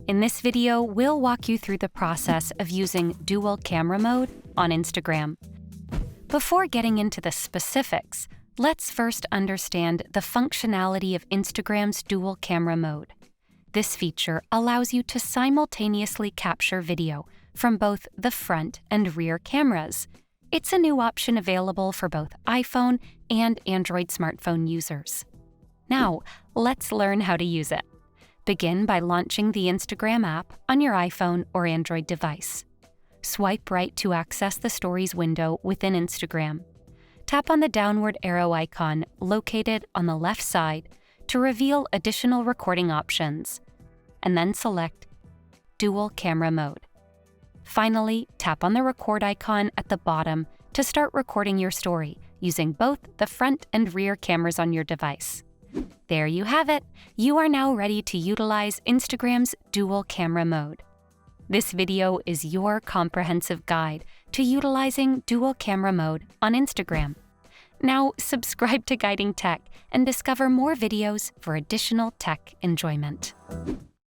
In this video, we'll walk you through the process of using dual camera mode on Instagram. Before getting into the specifics, let's first understand the functionality of Instagram's dual camera mode. This feature allows you to simultaneously capture video from both the front and rear cameras. It's a new option available for both iPhone and Android smartphone users. Now, let's learn how to use it. Begin by launching the Instagram app on your iPhone or Android device. Swipe right to access the Stories window within Instagram. Tap on the downward arrow icon located on the left side to reveal additional recording options, and then select Dual Camera Mode. Finally, tap on the record icon at the bottom to start recording your story using both the front and rear cameras on your device. There you have it. You are now ready to utilize Instagram's dual camera mode. This video is your comprehensive guide to utilizing dual camera mode on Instagram. Now, subscribe to Guiding Tech and discover more videos for additional tech enjoyment.